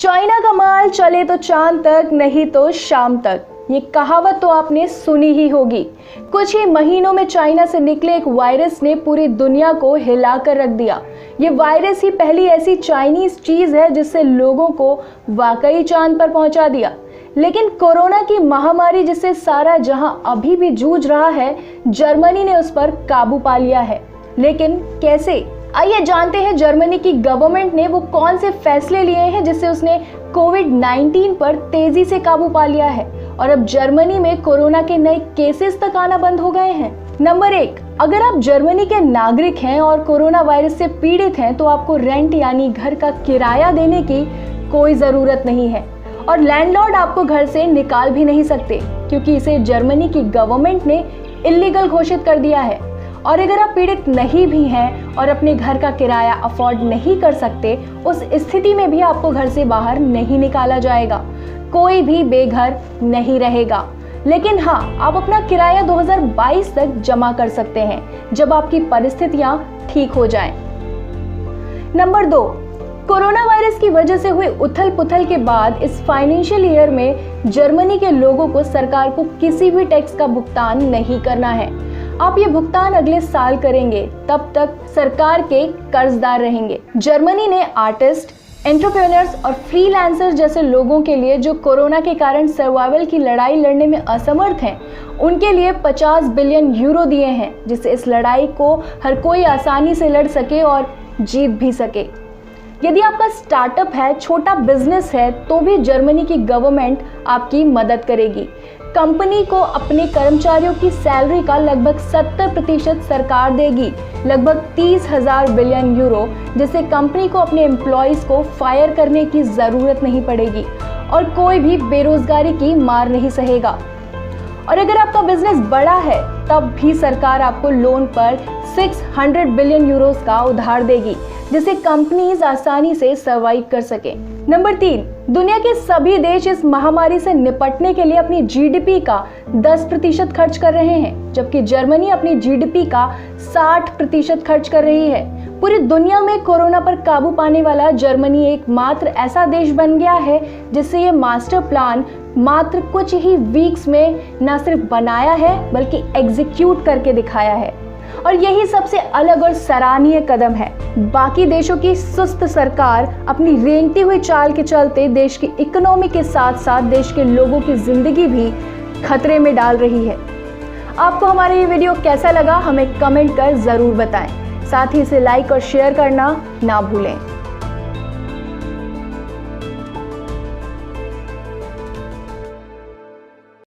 China का माल चले तो चांद तक, नहीं तो शाम तक। ये कहावत तो आपने सुनी ही होगी। कुछ ही महीनों में चाइना से निकले एक वायरस ने पूरी दुनिया को हिलाकर रख दिया। ये वायरस ही पहली ऐसी चाइनीज चीज है जिससे लोगों को वाकई चांद पर पहुंचा दिया। लेकिन कोरोना की महामारी जिससे सारा जहां अभी भी जूझ रहा है, जर्मनी ने उस पर काबू पा लिया है। लेकिन कैसे? आइए जानते हैं जर्मनी की गवर्नमेंट ने वो कौन से फैसले लिए हैं जिससे उसने कोविड-19 पर तेजी से काबू पा लिया है और अब जर्मनी में कोरोना के नए केसेस तक आना बंद हो गए हैं। नंबर 1, अगर आप जर्मनी के नागरिक हैं और कोरोना वायरस से पीड़ित हैं तो आपको रेंट यानी घर का किराया देने की कोई जरूरत नहीं है और लैंडलॉर्ड आपको घर से निकाल भी नहीं सकते क्योंकि इसे जर्मनी की गवर्नमेंट ने इलीगल घोषित कर दिया है। और अगर आप पीड़ित नहीं भी हैं और अपने घर का किराया अफोर्ड नहीं कर सकते, उस स्थिति में भी आपको घर से बाहर नहीं निकाला जाएगा। कोई भी बेघर नहीं रहेगा। लेकिन हाँ, आप अपना किराया 2022 तक जमा कर सकते हैं जब आपकी परिस्थितियां ठीक हो जाएं। नंबर 2, कोरोना वायरस की वजह से हुई उथल पुथल के बाद इस फाइनेंशियल ईयर में जर्मनी के लोगों को सरकार को किसी भी टैक्स का भुगतान नहीं करना है। आप ये भुगतान अगले साल करेंगे, तब तक सरकार के कर्जदार रहेंगे। जर्मनी ने आर्टिस्ट, एंटरप्रेन्योर्स और फ्रीलांसर्स जैसे लोगों के लिए जो कोरोना के कारण सर्वाइवल की लड़ाई लड़ने में असमर्थ हैं, उनके लिए 50 बिलियन यूरो दिए हैं जिससे इस लड़ाई को हर कोई आसानी से लड़ सके और जीत भी सके। यदि आपका स्टार्टअप है, छोटा बिजनेस है, तो भी जर्मनी की गवर्नमेंट आपकी मदद करेगी। कंपनी को अपने कर्मचारियों की सैलरी का लगभग 70% सरकार देगी, लगभग 30,000 बिलियन यूरो, जिससे कंपनी को अपने एम्प्लॉयज को फायर करने की जरूरत नहीं पड़ेगी और कोई भी बेरोजगारी की मार नहीं सहेगा। और अगर आपका बिजनेस बड़ा है तब भी सरकार आपको लोन पर 600 बिलियन यूरोस का उधार देगी जिससे कंपनीज आसानी से सर्वाइव कर सके। नंबर 3, दुनिया के सभी देश इस महामारी से निपटने के लिए अपनी जीडीपी का 10% खर्च कर रहे हैं, जबकि जर्मनी अपनी जीडीपी का 60% खर्च कर रही है। पूरी दुनिया में कोरोना पर काबू पाने वाला जर्मनी एकमात्र ऐसा देश बन गया है जिससे ये मास्टर प्लान मात्र कुछ ही वीक्स में न सिर्फ बनाया है बल्कि एग्जीक्यूट करके दिखाया है। और यही सबसे अलग और सराहनीय कदम है। बाकी देशों की सुस्त सरकार अपनी रेंगती हुई चाल के चलते देश की इकोनॉमी के साथ साथ देश के लोगों की जिंदगी भी खतरे में डाल रही है। आपको हमारा ये वीडियो कैसा लगा हमें कमेंट कर जरूर बताएं। साथ ही इसे लाइक और शेयर करना ना भूलें।